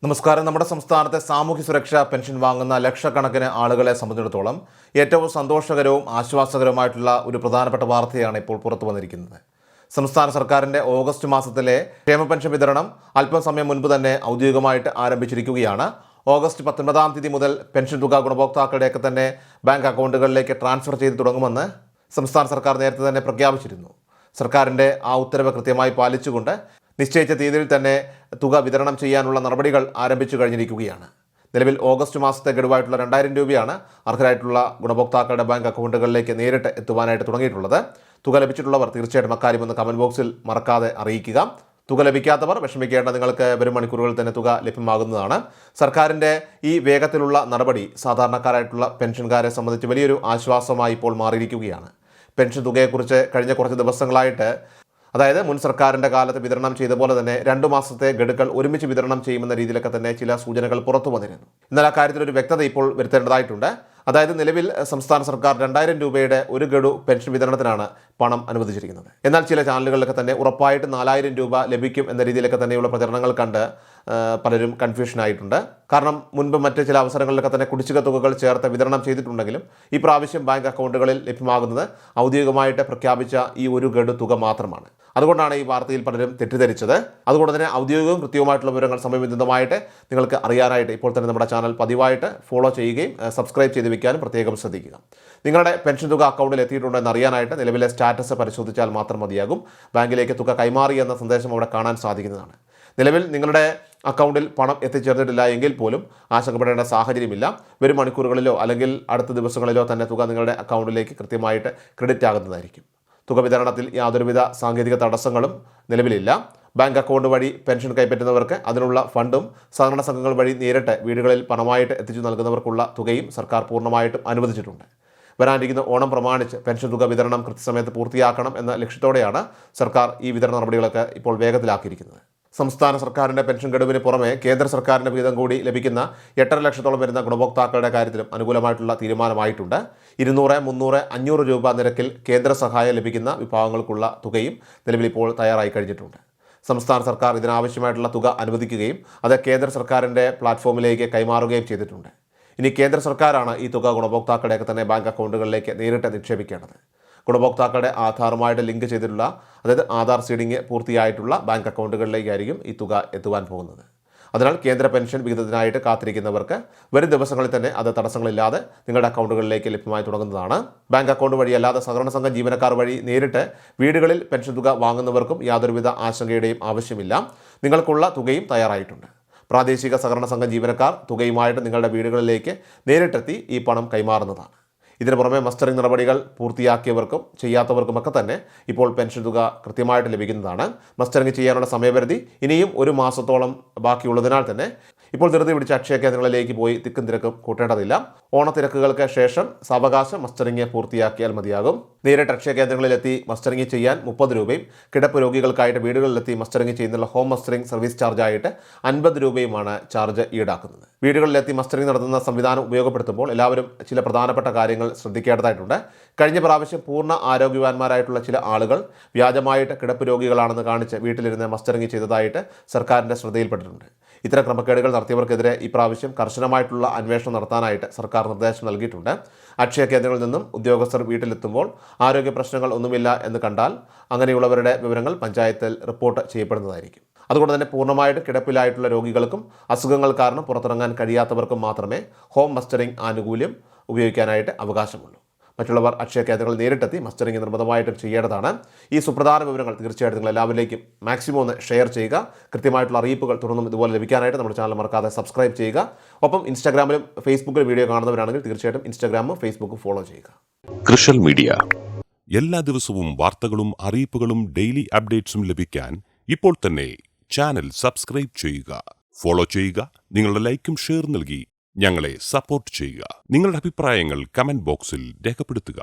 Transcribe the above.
നമസ്കാരം. നമ്മുടെ സംസ്ഥാനത്തെ സാമൂഹ്യ സുരക്ഷാ പെൻഷൻ വാങ്ങുന്ന ലക്ഷക്കണക്കിന് ആളുകളെ സംബന്ധിച്ചിടത്തോളം ഏറ്റവും സന്തോഷകരവും ആശ്വാസകരവുമായിട്ടുള്ള ഒരു പ്രധാനപ്പെട്ട വാർത്തയാണ് ഇപ്പോൾ പുറത്തു വന്നിരിക്കുന്നത്. സംസ്ഥാന സർക്കാരിൻ്റെ ഓഗസ്റ്റ് മാസത്തിലെ ക്ഷേമ പെൻഷൻ വിതരണം അല്പം സമയം മുൻപ് തന്നെ ഔദ്യോഗികമായിട്ട് ആരംഭിച്ചിരിക്കുകയാണ്. ഓഗസ്റ്റ് 19-ാം തീയതി മുതൽ പെൻഷൻ തുക ഗുണഭോക്താക്കളുടെയൊക്കെ തന്നെ ബാങ്ക് അക്കൗണ്ടുകളിലേക്ക് ട്രാൻസ്ഫർ ചെയ്ത് തുടങ്ങുമെന്ന് സംസ്ഥാന സർക്കാർ നേരത്തെ തന്നെ പ്രഖ്യാപിച്ചിരുന്നു. സർക്കാരിൻ്റെ ആ ഉത്തരവ് കൃത്യമായി പാലിച്ചുകൊണ്ട് നിശ്ചയിച്ച തീയതിയിൽ തന്നെ തുക വിതരണം ചെയ്യാനുള്ള നടപടികൾ ആരംഭിച്ചു കഴിഞ്ഞിരിക്കുകയാണ്. നിലവിൽ ഓഗസ്റ്റ് മാസത്തെ ഗഡുവായിട്ടുള്ള 2000 രൂപയാണ് അർഹരായിട്ടുള്ള ഗുണഭോക്താക്കളുടെ ബാങ്ക് അക്കൗണ്ടുകളിലേക്ക് നേരിട്ട് എത്തുവാനായിട്ട് തുടങ്ങിയിട്ടുള്ളത്. തുക ലഭിച്ചിട്ടുള്ളവർ തീർച്ചയായിട്ടും അക്കാര്യം ഒന്ന് കമൻറ്റ് ബോക്സിൽ മറക്കാതെ അറിയിക്കുക. തുക ലഭിക്കാത്തവർ വിഷമിക്കേണ്ട, നിങ്ങൾക്ക് വരും മണിക്കൂറുകളിൽ തന്നെ തുക ലഭ്യമാകുന്നതാണ്. സർക്കാരിൻ്റെ ഈ വേഗത്തിലുള്ള നടപടി സാധാരണക്കാരായിട്ടുള്ള പെൻഷൻകാരെ സംബന്ധിച്ച് വലിയൊരു ആശ്വാസമായി ഇപ്പോൾ മാറിയിരിക്കുകയാണ്. പെൻഷൻ തുകയെക്കുറിച്ച് കഴിഞ്ഞ കുറച്ച് ദിവസങ്ങളായിട്ട്, അതായത് മുൻ സർക്കാരിൻ്റെ കാലത്ത് വിതരണം ചെയ്ത പോലെ തന്നെ 2 മാസത്തെ ഗഡുക്കൾ ഒരുമിച്ച് വിതരണം ചെയ്യുമെന്ന രീതിയിലൊക്കെ തന്നെ ചില സൂചനകൾ പുറത്തു വന്നിരുന്നു. എന്നാൽ ആ കാര്യത്തിലൊരു വ്യക്തത ഇപ്പോൾ വരുത്തേണ്ടതായിട്ടുണ്ട്. അതായത് നിലവിൽ സംസ്ഥാന സർക്കാർ 2000 രൂപയുടെ ഒരു ഗഡു പെൻഷൻ വിതരണത്തിനാണ് പണം അനുവദിച്ചിരിക്കുന്നത്. എന്നാൽ ചില ചാനലുകളിലൊക്കെ തന്നെ ഉറപ്പായിട്ട് 4000 രൂപ ലഭിക്കും എന്ന രീതിയിലൊക്കെ തന്നെയുള്ള പ്രചരണങ്ങൾ കണ്ട് പലരും കൺഫ്യൂഷനായിട്ടുണ്ട്. കാരണം മുൻപ് മറ്റ് ചില അവസരങ്ങളിലൊക്കെ തന്നെ കുടിശ്ശിക തുകകൾ ചേർത്ത് വിതരണം ചെയ്തിട്ടുണ്ടെങ്കിലും ഈ പ്രാവശ്യം ബാങ്ക് അക്കൗണ്ടുകളിൽ ലഭ്യമാകുന്നത് ഔദ്യോഗികമായിട്ട് പ്രഖ്യാപിച്ച ഈ ഒരു ഗഡു തുക മാത്രമാണ്. അതുകൊണ്ടാണ് ഈ വാർത്തയിൽ പലരും തെറ്റിദ്ധരിച്ചത്. അതുകൊണ്ട് തന്നെ ഔദ്യോഗികവും കൃത്യവുമായിട്ടുള്ള വിവരങ്ങൾ സമയബന്ധിതമായിട്ട് നിങ്ങൾക്ക് അറിയാനായിട്ട് ഇപ്പോൾ തന്നെ നമ്മുടെ ചാനൽ പതിവായിട്ട് ഫോളോ ചെയ്യുകയും സബ്സ്ക്രൈബ് ചെയ്ത് വയ്ക്കാനും പ്രത്യേകം ശ്രദ്ധിക്കുക. നിങ്ങളുടെ പെൻഷൻ തുക അക്കൗണ്ടിൽ എത്തിയിട്ടുണ്ടോ എന്ന് അറിയാനായിട്ട് നിലവിലെ സ്റ്റാറ്റസ് പരിശോധിച്ചാൽ മാത്രം മതിയാകും. ബാങ്കിലേക്ക് തുക കൈമാറി എന്ന സന്ദേശം അവിടെ കാണാൻ സാധിക്കുന്നതാണ്. നിലവിൽ നിങ്ങളുടെ അക്കൗണ്ടിൽ പണം എത്തിച്ചേർന്നിട്ടില്ല എങ്കിൽ പോലും ആശങ്കപ്പെടേണ്ട സാഹചര്യമില്ല. വരും മണിക്കൂറുകളിലോ അല്ലെങ്കിൽ അടുത്ത ദിവസങ്ങളിലോ തന്നെ തുക നിങ്ങളുടെ അക്കൗണ്ടിലേക്ക് കൃത്യമായിട്ട് ക്രെഡിറ്റ് ആകുന്നതായിരിക്കും. തുക വിതരണത്തിൽ യാതൊരുവിധ സാങ്കേതിക തടസ്സങ്ങളും നിലവിലില്ല. ബാങ്ക് അക്കൗണ്ട് വഴി പെൻഷൻ കൈപ്പറ്റുന്നവർക്ക് അതിനുള്ള ഫണ്ടും സഹകരണ സംഘങ്ങൾ വഴി നേരിട്ട് വീടുകളിൽ പണമായിട്ട് എത്തിച്ചു നൽകുന്നവർക്കുള്ള തുകയും സർക്കാർ പൂർണ്ണമായിട്ടും അനുവദിച്ചിട്ടുണ്ട്. വരാനിരിക്കുന്ന ഓണം പ്രമാണിച്ച് പെൻഷൻ തുക വിതരണം കൃത്യസമയത്ത് പൂർത്തിയാക്കണം എന്ന ലക്ഷ്യത്തോടെയാണ് സർക്കാർ ഈ വിതരണ നടപടികളൊക്കെ ഇപ്പോൾ വേഗത്തിലാക്കിയിരിക്കുന്നത്. സംസ്ഥാന സർക്കാരിൻ്റെ പെൻഷൻ ഗഡുവിന് പുറമെ കേന്ദ്ര സർക്കാരിൻ്റെ വിഹിതം കൂടി ലഭിക്കുന്ന 8.5 ലക്ഷത്തോളം വരുന്ന ഗുണഭോക്താക്കളുടെ കാര്യത്തിലും അനുകൂലമായിട്ടുള്ള തീരുമാനമായിട്ടുണ്ട്. 200, 300, 500 രൂപ നിരക്കിൽ കേന്ദ്ര സഹായം ലഭിക്കുന്ന വിഭാഗങ്ങൾക്കുള്ള തുകയും നിലവിൽ ഇപ്പോൾ തയ്യാറായി കഴിഞ്ഞിട്ടുണ്ട്. സംസ്ഥാന സർക്കാർ ഇതിനാവശ്യമായിട്ടുള്ള തുക അനുവദിക്കുകയും അത് കേന്ദ്ര സർക്കാരിൻ്റെ പ്ലാറ്റ്ഫോമിലേക്ക് കൈമാറുകയും ചെയ്തിട്ടുണ്ട്. ഇനി കേന്ദ്ര സർക്കാരാണ് ഈ തുക ഗുണഭോക്താക്കളുടെയൊക്കെ തന്നെ ബാങ്ക് അക്കൗണ്ടുകളിലേക്ക് നേരിട്ട് നിക്ഷേപിക്കേണ്ടത്. ഗുണഭോക്താക്കളുടെ ആധാറുമായിട്ട് ലിങ്ക് ചെയ്തിട്ടുള്ള, അതായത് ആധാർ സീഡിംഗ് പൂർത്തിയായിട്ടുള്ള ബാങ്ക് അക്കൗണ്ടുകളിലേക്കായിരിക്കും ഈ തുക എത്തുവാൻ പോകുന്നത്. അതിനാൽ കേന്ദ്ര പെൻഷൻ വിഹിതത്തിനായിട്ട് കാത്തിരിക്കുന്നവർക്ക് വരും ദിവസങ്ങളിൽ തന്നെ അത് തടസ്സങ്ങളില്ലാതെ നിങ്ങളുടെ അക്കൗണ്ടുകളിലേക്ക് ലഭ്യമായി തുടങ്ങുന്നതാണ്. ബാങ്ക് അക്കൗണ്ട് വഴി അല്ലാതെ സഹകരണ സംഘം ജീവനക്കാർ വഴി നേരിട്ട് വീടുകളിൽ പെൻഷൻ തുക വാങ്ങുന്നവർക്കും യാതൊരുവിധ ആശങ്കയുടെയും ആവശ്യമില്ല. നിങ്ങൾക്കുള്ള തുകയും തയ്യാറായിട്ടുണ്ട്. പ്രാദേശിക സഹകരണ സംഘം ജീവനക്കാർ തുകയുമായിട്ട് നിങ്ങളുടെ വീടുകളിലേക്ക് നേരിട്ടെത്തി ഈ പണം കൈമാറുന്നതാണ്. ഇതിനു പുറമെ മസ്റ്ററിംഗ് നടപടികൾ പൂർത്തിയാക്കിയവർക്കും ചെയ്യാത്തവർക്കുമൊക്കെ തന്നെ ഇപ്പോൾ പെൻഷൻ തുക കൃത്യമായിട്ട് ലഭിക്കുന്നതാണ്. മസ്റ്ററിംഗ് ചെയ്യാനുള്ള സമയപരിധി ഇനിയും 1 മാസത്തോളം ബാക്കിയുള്ളതിനാൽ തന്നെ ഇപ്പോൾ ധൃതി പിടിച്ച അക്ഷയ കേന്ദ്രങ്ങളിലേക്ക് പോയി തിക്കും തിരക്കും കൂട്ടേണ്ടതില്ല. ഓണത്തിരക്കുകൾക്ക് ശേഷം സാവകാശം മസ്റ്ററിംഗ് പൂർത്തിയാക്കിയാൽ മതിയാകും. നേരിട്ട് അക്ഷയ കേന്ദ്രങ്ങളിലെത്തി മസ്റ്ററിംഗ് ചെയ്യാൻ 30 രൂപയും കിടപ്പ് രോഗികൾക്കായിട്ട് വീടുകളിലെത്തി മസ്റ്ററിംഗ് ചെയ്യുന്നുള്ള ഹോം മസ്റ്ററിംഗ് സർവീസ് ചാർജായിട്ട് 50 രൂപയുമാണ് ചാർജ് ഈടാക്കുന്നത്. വീടുകളിലെത്തി മസ്റ്ററിംഗ് നടത്തുന്ന സംവിധാനം ഉപയോഗപ്പെടുത്തുമ്പോൾ എല്ലാവരും ചില പ്രധാനപ്പെട്ട കാര്യങ്ങൾ ശ്രദ്ധിക്കേണ്ടതായിട്ടുണ്ട്. കഴിഞ്ഞ പ്രാവശ്യം പൂർണ്ണ ആരോഗ്യവാന്മാരായിട്ടുള്ള ചില ആളുകൾ വ്യാജമായിട്ട് കിടപ്പ് രോഗികളാണെന്ന് കാണിച്ച് വീട്ടിലിരുന്ന് മസ്റ്ററിംഗ് ചെയ്തതായിട്ട് സർക്കാരിൻ്റെ ശ്രദ്ധയിൽപ്പെട്ടിട്ടുണ്ട്. ഇത്തരം ക്രമക്കേടുകൾ നടത്തിയവർക്കെതിരെ ഇപ്രാവശ്യം കർശനമായിട്ടുള്ള അന്വേഷണം നടത്താനായിട്ട് സർക്കാർ നിർദ്ദേശം നൽകിയിട്ടുണ്ട്. അക്ഷയ കേന്ദ്രങ്ങളിൽ നിന്നും ഉദ്യോഗസ്ഥർ വീട്ടിലെത്തുമ്പോൾ ആരോഗ്യ പ്രശ്നങ്ങൾ ഒന്നുമില്ല എന്ന് കണ്ടാൽ അങ്ങനെയുള്ളവരുടെ വിവരങ്ങൾ പഞ്ചായത്തിൽ റിപ്പോർട്ട് ചെയ്യപ്പെടുന്നതായിരിക്കും. അതുകൊണ്ട് തന്നെ പൂർണ്ണമായിട്ട് കിടപ്പിലായിട്ടുള്ള രോഗികൾക്കും അസുഖങ്ങൾ കാരണം പുറത്തിറങ്ങാൻ കഴിയാത്തവർക്കും മാത്രമേ ഹോം മസ്റ്ററിംഗ് ആനുകൂല്യം ഉപയോഗിക്കാനായിട്ട് അവകാശമുള്ളൂ. മറ്റുള്ളവർ അക്ഷയ കേന്ദ്രങ്ങളിൽ നേരിട്ടെത്തി മസ്റ്ററിംഗ് നിർബന്ധമായിട്ടും ചെയ്യേണ്ടതാണ്. ഈ സുപ്രധാന വിവരങ്ങൾ തീർച്ചയായിട്ടും നിങ്ങൾ എല്ലാവരിലേക്കും മാക്സിമം ഒന്ന് ഷെയർ ചെയ്യുക. കൃത്യമായിട്ടുള്ള അറിയിപ്പുകൾ തുടർന്നും ഇതുപോലെ ലഭിക്കാനായിട്ട് നമ്മുടെ ചാനൽ മറക്കാതെ സബ്സ്ക്രൈബ് ചെയ്യുക. ഒപ്പം ഇൻസ്റ്റാഗ്രാമിലും ഫേസ്ബുക്കിലും വീഡിയോ കാണുന്നവരാണെങ്കിൽ തീർച്ചയായിട്ടും ഇൻസ്റ്റാഗ്രാമും ഫേസ്ബുക്കും ഫോളോ ചെയ്യുക. കൃഷൽ മീഡിയ എല്ലാ ദിവസവും വാർത്തകളും അറിയിപ്പുകളും ഡെയിലി അപ്ഡേറ്റ്സും ലഭിക്കാൻ ഇപ്പോൾ തന്നെ ചാനൽ സബ്സ്ക്രൈബ് ചെയ്യുക, ഫോളോ ചെയ്യുക. നിങ്ങളുടെ ലൈക്കും ഷെയർ നൽകി ഞങ്ങളെ സപ്പോർട്ട് ചെയ്യുക. നിങ്ങളുടെ അഭിപ്രായങ്ങൾ കമന്റ് ബോക്സിൽ രേഖപ്പെടുത്തുക.